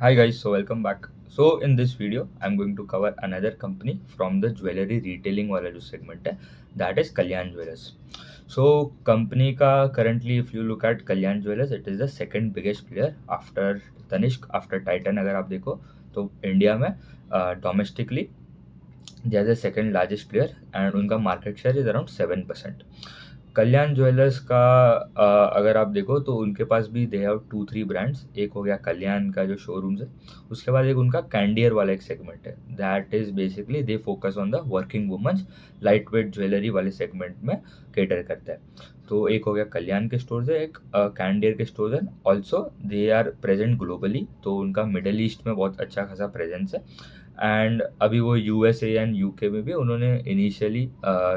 Hi guys, so welcome back. So in this video, I'm going to cover another company from the jewelry retailing वाला जो segment है, that is Kalyan Jewellers. So company का currently if you look at Kalyan Jewellers, it is the second biggest player after Tanishq, after Titan अगर आप देखो तो India में domestically they are the second largest player and उनका market share is around 7%. Kalyan jewellers का अगर आप देखो तो उनके पास भी दे हैव 2-3 ब्रांड्स। एक हो गया कल्याण का जो शोरूम्स है, उसके बाद एक उनका कैंडियर वाला एक सेगमेंट है, that is basically they focus on the working women's lightweight jewellery वाले सेगमेंट में केटर करता है। तो एक हो गया कल्याण के स्टोर्स है, एक कैंडियर के स्टोर्स है। Also they are present globally, तो उनका मिडल ईस्ट में बहुत अच्छा खासा प्रेजेंस है एंड अभी वो यूएसए एंड यूके में भी उन्होंने इनिशियली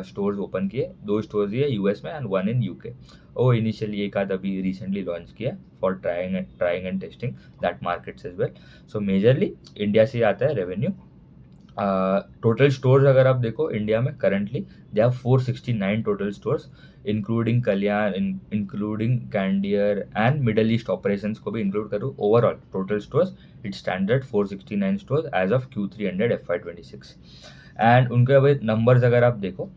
स्टोर्स ओपन किए। 2 स्टोर्स ही है यूएस में एंड 1 इन यूके। वो इनिशियली एक आध अभी रिसेंटली लॉन्च किया for trying and testing that markets as well. So majorly India से आता है रेवेन्यू। टोटल स्टोर्स अगर आप देखो इंडिया में currently they have 469 total stores including Kalyan, including Candere and Middle East operations को भी इंक्लूड करूँ। Overall total stores it standard 469 stores as of Q3 ended FY26। And उनके अभी नंबर्स अगर आप देखो,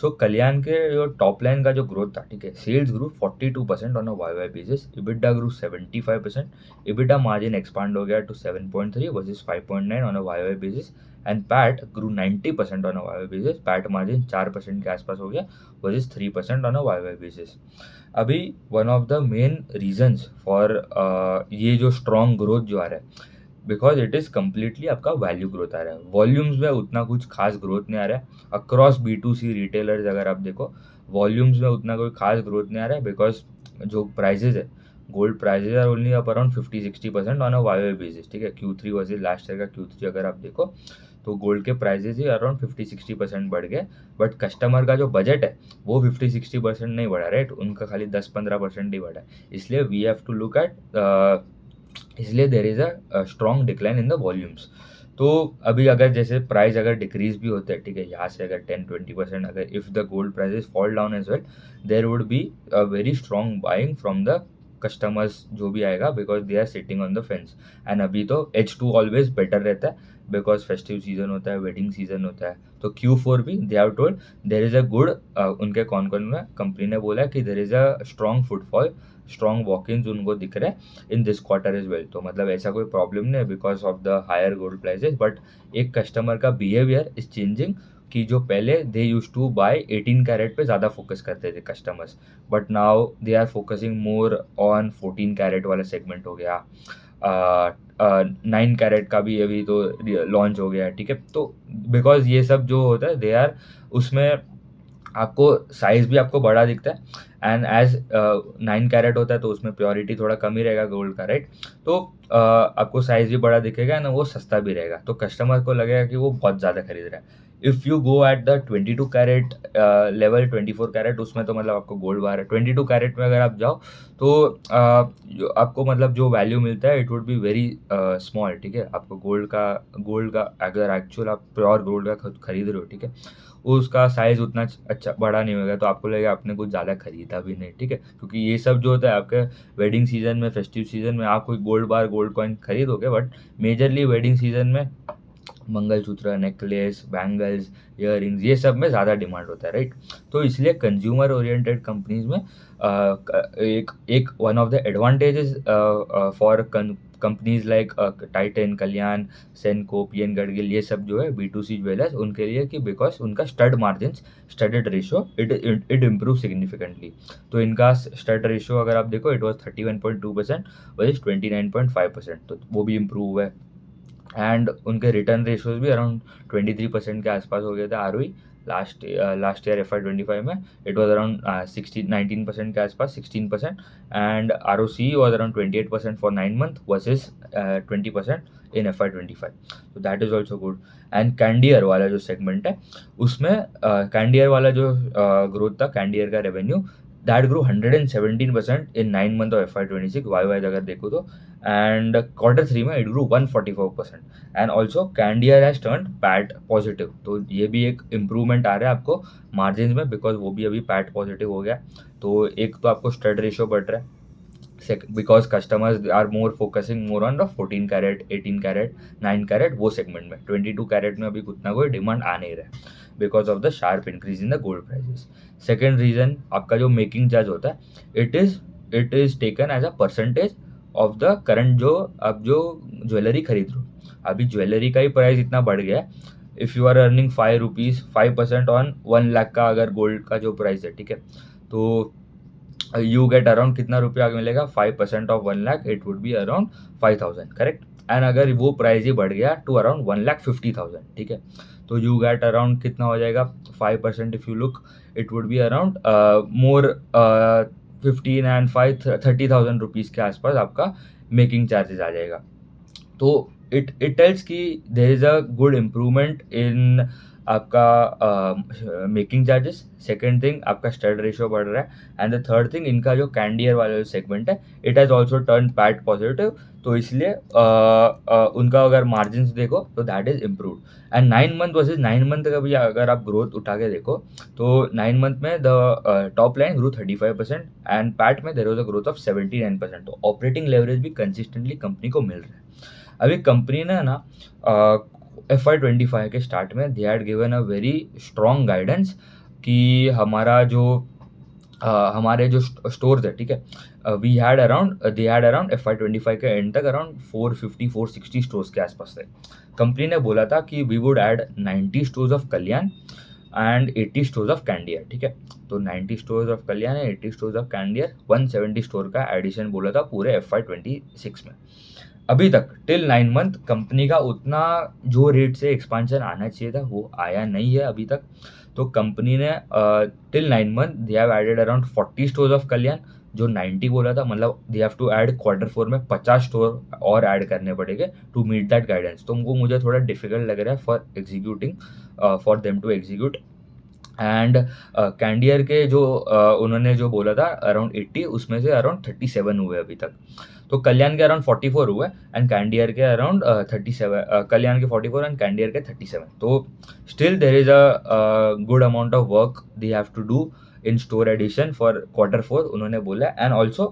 सो कल्याण के जो टॉप लाइन का जो ग्रोथ था, ठीक है, sales grew 42% on a Y basis, EBITDA grew 75%, EBITDA margin expand हो गया to 7.3 versus 5.9 on a Y basis and PAT grew 90% on a Y basis, PAT margin 4% के आसपास हो गया versus 3% on a Y basis. अभी one of the main reasons for ये जो strong growth जो आ रहा है, बिकॉज इट इज़ कम्प्लीटली आपका वैल्यू ग्रोथ आ रहा है। वॉल्यूम्स में उतना कुछ खास ग्रोथ नहीं आ रहा है अक्रॉस B2C रिटेलर्स। अगर आप देखो वॉल्यूम्स में उतना कोई खास ग्रोथ नहीं आ रहा है बिकॉज जो प्राइजेज है, gold prices are only up around 50-60% on a Y basis, ठीक है। Q3 वर्सेज लास्ट ईयर का Q3 अगर आप देखो तो गोल्ड के प्राइजेज ही अराउंड 50-60% बढ़ गए, बट कस्टमर का जो बजट है वो 50-60% नहीं बढ़ा, राइट, उनका खाली 10-15% ही बढ़ा है। इसलिए we have to look at, इसलिए there is a strong decline in the volumes. तो अभी अगर जैसे प्राइस अगर डिक्रीज भी होते हैं, ठीक है, यहाँ से अगर 10-20% अगर if the gold prices fall down as well, there would be a very strong buying from the customers जो भी आएगा, because they are sitting on the fence. And अभी तो H2 ऑलवेज बेटर रहता है बिकॉज फेस्टिव सीजन होता है, wedding season होता है। तो Q4 भी they have told there is a good, उनके कौन कौन में कंपनी ने बोला कि there is a strong footfall, strong walk ins उनको दिख रहे हैं in this quarter as well. तो मतलब ऐसा कोई प्रॉब्लम नहीं है because of the higher gold prices, but एक कस्टमर का बिहेवियर इज चेंजिंग कि जो पहले they used to buy 18 carat पे ज़्यादा फोकस करते थे customers, but now they are focusing more on 14 carat वाला सेगमेंट हो गया। 9 कैरेट का भी अभी तो लॉन्च हो गया है, ठीक है। तो बिकॉज ये सब जो होता है दे आर, उसमें आपको साइज़ भी आपको बड़ा दिखता है एंड एज 9 कैरेट होता है तो उसमें प्योरिटी थोड़ा कम ही रहेगा गोल्ड का, राइट। तो आपको साइज़ भी बड़ा दिखेगा ना, वो सस्ता भी रहेगा, तो कस्टमर को लगेगा कि वो बहुत ज़्यादा खरीद रहा है। If you go at the 22 carat level, 24 carat, उसमें तो मतलब आपको गोल्ड बार है। 22 कैरेट में अगर आप जाओ तो आपको मतलब जो वैल्यू मिलता है it would be very small, ठीक है। आपको गोल्ड का अगर एक्चुअल आप प्योर गोल्ड का खरीद रहे हो, ठीक है, उसका साइज़ उतना अच्छा बड़ा नहीं होगा, तो आपको लगेगा आपने कुछ ज़्यादा खरीदा भी नहीं, ठीक है। क्योंकि ये सब जो होता है आपके वेडिंग सीजन में, फेस्टिव सीजन में आप कोई गोल्ड बार, गोल्ड कॉइन खरीदोगे, बट मेजरली वेडिंग सीजन में मंगलसूत्र, नेकलेस, बैंगल्स, इयररिंग्स, ये सब में ज़्यादा डिमांड होता है, राइट। तो इसलिए कंज्यूमर ओरिएंटेड कंपनीज में एक एक one of the advantages for companies like Titan, Kalyan, सेनको, PN Gadgil, ये सब जो है B2C ज्वेलर्स, उनके लिए कि बिकॉज उनका stud margin, studded ratio it improve significantly. तो इनका स्टड रेशियो अगर आप देखो इट वॉज 31.2% वर्सेस 29.5%, तो वो भी इम्प्रूव हुआ है। एंड उनके रिटर्न रेशियोज भी अराउंड 23% के आसपास हो गया था। ROE लास्ट ईयर FY25 में इट वॉज अराउंड 19% के आसपास, 16%। And ROCE was around 28% for 9 month versus 20% in FY25। तो that is also good. And Candere वाला जो सेगमेंट है उसमें कैंडियर वाला जो ग्रोथ था, कैंडियर का revenue that grow 117% in 9 month of FY26 Y अगर देखो तो। एंड Q3 में it grew 144%। And also Candere has turned PAT positive, तो ये भी एक इम्प्रूवमेंट आ रहा है आपको मार्जिन में, बिकॉज वो भी अभी पैट पॉजिटिव हो गया। तो एक तो आपको स्टड रेशियो बढ़ रहा है, because customers are more focusing more on the 14 carat 18 carat 9 carat वो सेगमेंट में 22 कैरेट में अभी उतना कोई डिमांड आ नहीं रहा है because of the sharp increase in the gold prices. Second reason आपका जो मेकिंग चार्ज होता है it is taken as a percentage of the current जो आप जो ज्वेलरी खरीद रहे हो। अभी ज्वेलरी का ही प्राइस इतना बढ़ गया है। If you are earning 5 rupees 5% on 1 lakh का अगर गोल्ड का जो प्राइस है, ठीक है, तो यू गेट अराउंड कितना रुपया मिलेगा, 5% of 1 lakh it would be around 5,000, correct. And अगर वो प्राइस ही बढ़ गया टू अराउंड 1,50,000, ठीक है, तो यू गेट अराउंड कितना हो जाएगा 5%। If you look it would be around more 15 and 5 30,000 rupees के आसपास आपका मेकिंग चार्जेस आ जाएगा। तो इट टेल्स कि there is a good improvement in आपका मेकिंग चार्जेस। सेकेंड थिंग आपका स्टड रेशियो बढ़ रहा है। एंड द थर्ड थिंग इनका जो कैंडियर वाला जो सेगमेंट है it has also turn PAT positive. तो इसलिए उनका अगर मार्जिन देखो तो that is improved. And 9 month versus 9 month का भी अगर आप ग्रोथ उठा के देखो तो 9 मंथ में the top line grow 35% and PAT में there was a growth of 79%। तो ऑपरेटिंग लेवरेज भी कंसिस्टेंटली कंपनी को मिल रहा है। अभी कंपनी ने ना FY25 के स्टार्ट में they had given a very strong guidance कि हमारे जो स्टोर्स है, ठीक है, दे हैड अराउंड FY25 के एंड तक अराउंड 450-460 स्टोर्स के आसपास थे। कंपनी ने बोला था कि we would add 90 stores of Kalyan and 80 stores of Candere, ठीक है। तो 90 stores of Kalyan and 80 stores of Candere 170 store का एडिशन बोला था पूरे FY26 में। अभी तक टिल 9 मंथ कंपनी का उतना जो रेट से एक्सपांशन आना चाहिए था वो आया नहीं है अभी तक। तो कंपनी ने till 9 month they have added around 40 stores of Kalyan, जो 90 बोला था, मतलब दे हैव टू ऐड Q4 में 50 स्टोर और ऐड करने पड़ेंगे टू मीट दैट गाइडेंस। तो उनको मुझे थोड़ा डिफिकल्ट लग रहा है for them to execute. And Candere के जो उन्होंने जो बोला था अराउंड 80, उसमें से अराउंड 37 हुए अभी तक। तो कल्याण के अराउंड 44 हुए एंड कैंडियर के अराउंड 37, कल्याण के 44 एंड कैंडियर के 37। तो still there is a good amount of work they have to do in store addition for Q4 उन्होंने बोला। And also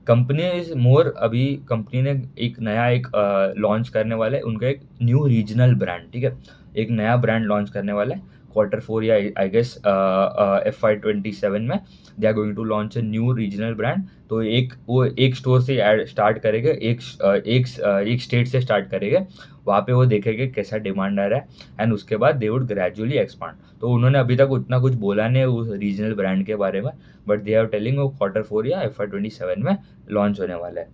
company is more, अभी कंपनी ने एक नया लॉन्च करने वाला है, उनका एक न्यू रीजनल ब्रांड, ठीक है, एक नया ब्रांड लॉन्च करने वाला है Q4 या आई गेस FY27 में they are going to launch a new regional brand. तो वो एक स्टोर से स्टार्ट करेंगे, एक स्टेट से स्टार्ट करेंगे, वहाँ पे वो देखेंगे कैसा डिमांड आ रहा है एंड उसके बाद दे वुड ग्रेजुअली एक्सपांड। तो उन्होंने अभी तक उतना कुछ बोला नहीं उस रीजनल ब्रांड के बारे में, बट दे आर टेलिंग वो Q4 या FY27 में लॉन्च होने वाला है।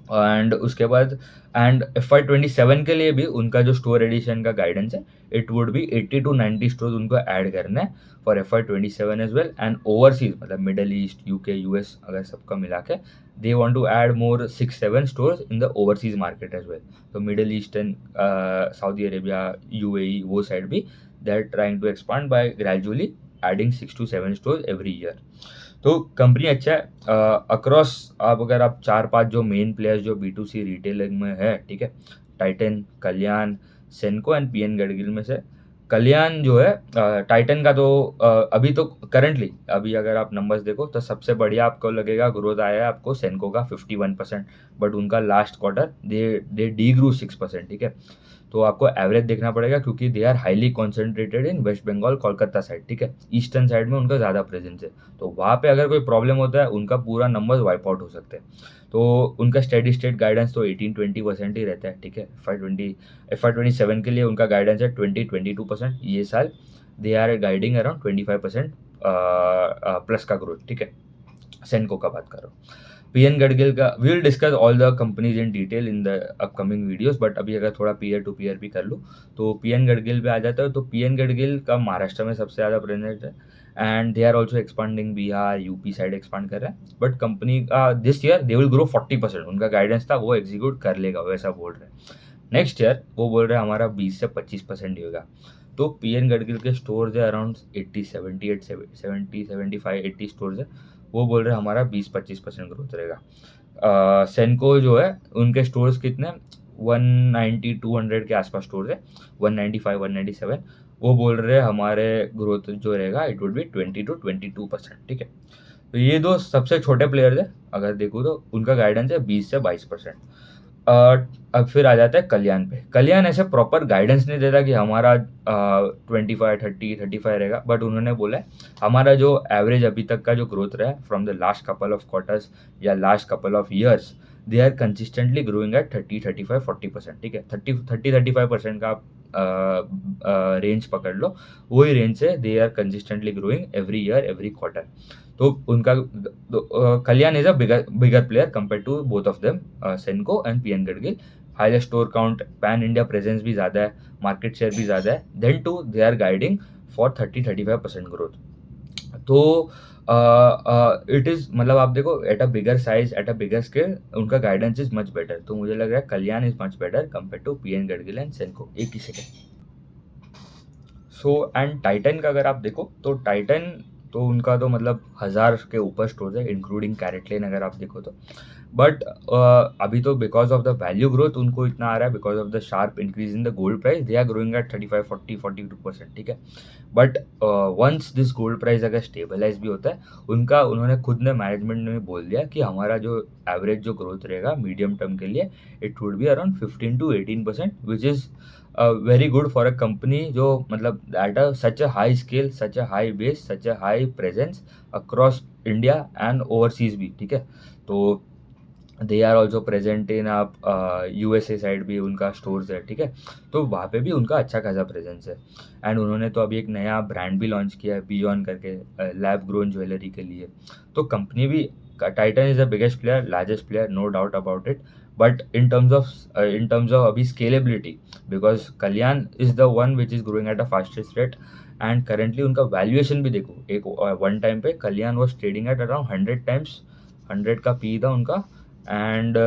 एंड उसके बाद एंड FY27 के लिए भी उनका जो स्टोर एडिशन का गाइडेंस है it would be 80 to 90 store उनको ऐड करना है for FY27 as well. And overseas मतलब मिडल ईस्ट, UK, US अगर सबका मिला के they want to add more 6-7 stores in the overseas market as well. तो Middle Eastern, Saudi Arabia, UAE वो साइड भी they are trying to expand by gradually adding 6 to 7 stores every year. तो company अच्छा है across. अगर आप 4-5 जो main players जो B2C रिटेलिंग में है, ठीक है, Titan, Kalyan, सेनको and PN Gadgil में से कल्याण जो है, टाइटन का तो अभी तो करंटली अभी अगर आप नंबर्स देखो तो सबसे बढ़िया आपको लगेगा ग्रोथ आया है आपको सेनको का 51%, बट उनका लास्ट क्वार्टर दे डी ग्रू 6%, ठीक है। तो आपको एवरेज देखना पड़ेगा क्योंकि they are highly concentrated in West Bengal Kolkata side, ठीक है, ईस्टर्न साइड में उनका ज़्यादा प्रेजेंस है। तो वहाँ पे अगर कोई प्रॉब्लम होता है उनका पूरा नंबर्स वाइप आउट हो सकते हैं। तो उनका स्टेडी स्टेट गाइडेंस तो 18-20% ही रहता है, ठीक है। FY27 के लिए उनका गाइडेंस है 20-22%। ये साल they are guiding around 25% plus का ग्रोथ, ठीक है। सेनको का बात कर रहा हूँ। PN गडगिल का we will discuss all the companies in detail in the upcoming videos, but अभी अगर थोड़ा पीयर टू पीयर भी कर लूँ तो PN गडगिल पे आ जाता है। तो PN गडगिल का महाराष्ट्र में सबसे ज़्यादा प्रेजेंट है and they are also expanding Bihar, UP side expand कर रहे हैं। बट कंपनी का this year they will grow 40%, उनका गाइडेंस था वो एग्जीक्यूट कर लेगा वैसा बोल रहे हैं। नेक्स्ट ईयर वो बोल रहे हैं हमारा 20 से 25% ही होगा। तो PN गडगिल के स्टोर्स है अराउंड 70 75 80 स्टोर्स है, वो बोल रहे हैं हमारा 20-25% ग्रोथ रहेगा। सेनको जो है उनके स्टोर्स कितने 190-200 के आसपास स्टोर्स है, 195-197, वो बोल रहे हैं हमारे ग्रोथ जो रहेगा इट वुड बी 20 to 22%, ठीक है। तो ये दो सबसे छोटे प्लेयर्स है, अगर देखूँ तो उनका गाइडेंस है 20 से 22%। अब फिर आ जाता है कल्याण पे। कल्याण ऐसे प्रॉपर गाइडेंस नहीं देता कि हमारा 25 30 35 रहेगा, बट उन्होंने बोला है हमारा जो एवरेज अभी तक का जो ग्रोथ रहा है from the last couple of quarters या last couple of years, they are consistently growing at 30 35 40%। ठीक है, 30 35% का आप रेंज पकड़ लो, वही रेंज से they are consistently growing every year every quarter. तो उनका Kalyan is a bigger bigger player compare to both of them, Senco and PN Gadgil. Higher store count, pan India presence भी ज़्यादा है, मार्केट शेयर भी ज़्यादा है, then to they are guiding for 30 35% growth. तो it is मतलब आप देखो at a bigger size at a bigger scale उनका गाइडेंस इज मच बेटर। तो मुझे लग रहा है Kalyan is much better compare to PN Gadgil and Senco. एक ही सेकेंड। सो एंड टाइटन का अगर आप देखो तो टाइटन तो उनका तो मतलब 1000 के ऊपर स्टोर है इंक्लूडिंग कैरेटलेन अगर आप देखो तो। बट अभी तो because of the value growth उनको इतना आ रहा है, because of the sharp increase in the gold price they are growing at 35 40 42%। ठीक है, but once this gold price अगर स्टेबलाइज भी होता है, उनका उन्होंने खुद ने मैनेजमेंट ने बोल दिया कि हमारा जो एवरेज जो ग्रोथ रहेगा मीडियम टर्म के लिए it would be around 15 to 18%, which is very good for a company जो मतलब at a such a high scale, such a high base, such a high presence across India and overseas भी। ठीक है, तो they are also present in आप USA side भी उनका stores है। ठीक है, तो वहाँ पे भी उनका अच्छा खासा प्रेजेंस है। एंड उन्होंने तो अभी एक नया ब्रांड भी लॉन्च किया है बियॉन करके, लैब ग्रोन ज्वेलरी के लिए। तो कंपनी भी Titan is the biggest player, largest player, no doubt about it. But in terms of अभी scalability, because Kalyan is the one which is growing at a fastest rate. And currently उनका valuation भी देखो, एक one time पे Kalyan was trading at around 100 times, 100 का P था उनका। And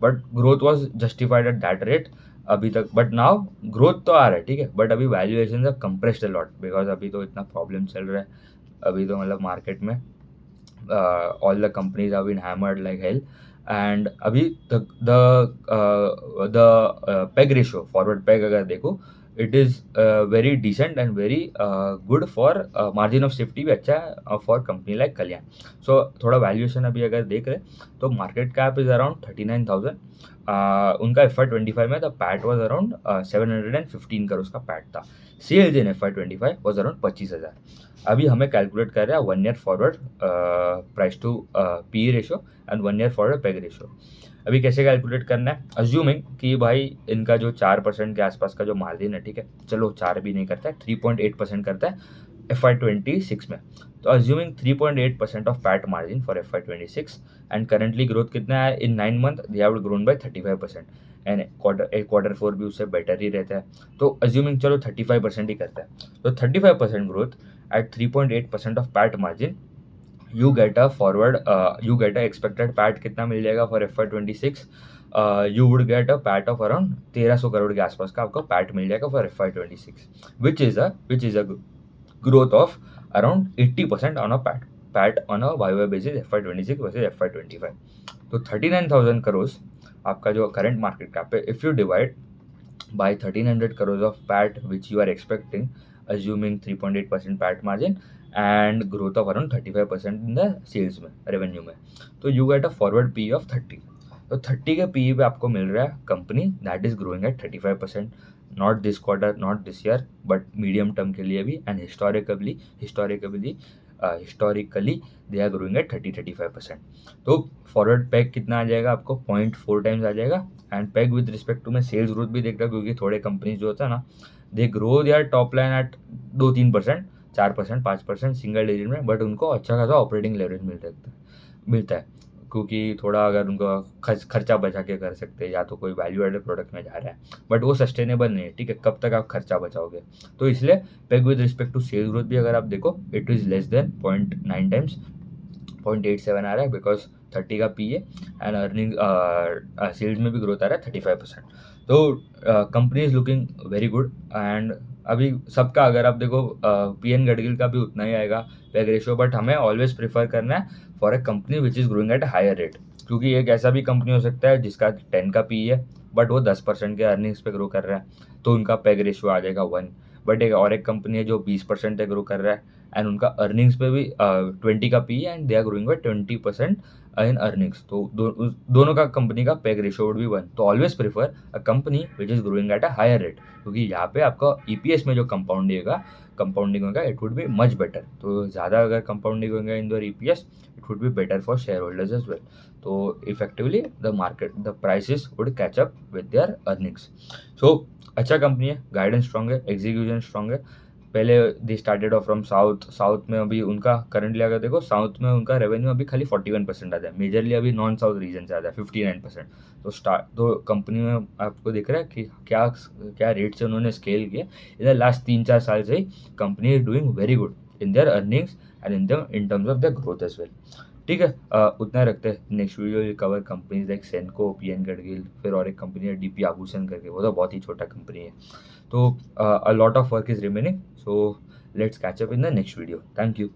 but growth was justified at that rate अभी तक। बट नाउ ग्रोथ तो आ रहा है, ठीक है, बट अभी वैल्यूएशन है कंप्रेस्ड लॉट, बिकॉज अभी तो इतना प्रॉब्लम चल रहा है अभी तो मतलब मार्केट में all the companies have been hammered like hell. And अभी the PEG ratio, forward PEG अगर देखो, it is very decent and very good for margin of safety भी अच्छा है for company like Kalyan. So थोड़ा वैल्यूएशन अभी अगर देख रहे तो मार्केट कैप इज अराउंड 39,000। उनका FY 2025 में the PAT was around 715 crore का पैट था। Sales in FY 2025 was around 25,000। अभी हमें कैलकुलेट कर रहा है 1 year forward price to P ratio and 1 year forward PEG ratio. अभी कैसे कैलकुलेट करना है, अज्यूमिंग कि भाई इनका जो 4% के आसपास का जो मार्जिन है, ठीक है, चलो 4 भी नहीं करता है, 3.8% करता है FY 2026 में। तो assuming 3.8% of PAT margin for FY 2026 and currently growth कितना है इन 9 month, they have grown by 35%। And quarter 4 भी उससे बेटर ही रहता है। तो अज्यूमिंग चलो 35% ही करता है, तो 35% growth at 3.8% of PAT margin, you get a forward you get a expected PAT कितना मिल जाएगा for FY 2026। You would get a PAT of around 1300 crore के आसपास का आपको पैट मिल जाएगा for FY 2026, which is a growth of around 80% on a PAT on a Y basis FY 2026 versus FY 2025। तो 39,000 करोड़ आपका जो करंट मार्केट कैप है, if you divide by 1300 crores of PAT which you are expecting, assuming 3.8% PAT margin and growth of around 35% in the sales में, revenue में, तो you get a forward PE of 30। तो 30 के PE पे आपको मिल रहा है company that is growing at 35%, not this quarter not this year but medium term के लिए भी, and historically they are growing at 30 35%। तो फॉरवर्ड पैक कितना आ जाएगा आपको, 0.4 टाइम्स आ जाएगा। And PEG with respect to मैं सेल्स ग्रोथ भी देख रहा हूँ, क्योंकि थोड़े कंपनीज जो होता है ना, they grow there top line at 2-3%, 4% 5% single digit में, बट उनको अच्छा खासा ऑपरेटिंग लेवरेज मिलता है, क्योंकि थोड़ा अगर उनको खर्चा बचा के कर सकते हैं, या तो कोई वैल्यू एडेड प्रोडक्ट में जा रहा है, बट वो सस्टेनेबल नहीं है। ठीक है, कब तक आप खर्चा बचाओगे। तो इसलिए PEG with respect to sales growth भी अगर आप देखो, it is less than 0.9 times, 0.87 आ रहा है, बिकॉज 30 का पी है। एंड अर्निंग सेल्स में भी ग्रोथ आ रहा है 35%। तो company is looking very good. And अभी सबका अगर आप देखो, पीएन गडगिल का भी उतना ही आएगा पैग रेशियो, बट हमें ऑलवेज प्रेफर करना है for a company which is growing at higher rate, क्योंकि एक ऐसा भी कंपनी हो सकता है जिसका 10 का पी है बट वो 10% के अर्निंग्स पे ग्रो कर रहा है, तो उनका पैग रेशियो आ जाएगा 1। बट एक कंपनी है जो 20% पे ग्रो कर रहा है एंड उनका अर्निंग्स पे भी 20 का P and they are growing by 20% in earnings. तो दोनों का कंपनी का पैग रेशियो वुड बी 1। तो always prefer a company which is growing at a higher rate, क्योंकि यहाँ पे आपका ईपीएस में जो कंपाउंडिंग होगा it would be much better. तो ज़्यादा अगर कंपाउंडिंग होगा in your EPS it would be better for share holders as well. तो effectively the prices would catch up with their earnings. So अच्छा कंपनी है, गाइडेंस स्ट्रॉन्ग है, execution strong है। पहले they started of from south में अभी उनका currently अगर देखो साउथ में उनका रेवेन्यू अभी खाली 41% आता है, मेजरली अभी नॉन साउथ रीजन से आता है 59%। तो कंपनी में आपको दिख रहा है कि क्या क्या रेट से उन्होंने स्केल किया। इधर लास्ट 3-4 साल से ही company is doing very good in their earnings and in terms of the growth as well. ठीक है, उतना रखते हैं। Next video will cover companies like Senco, PN Gadgil, फिर और एक कंपनी है डीपी आभूषण करके, वो तो बहुत ही छोटा कंपनी है। तो a lot of work is remaining, so let's catch up in the next video. Thank you.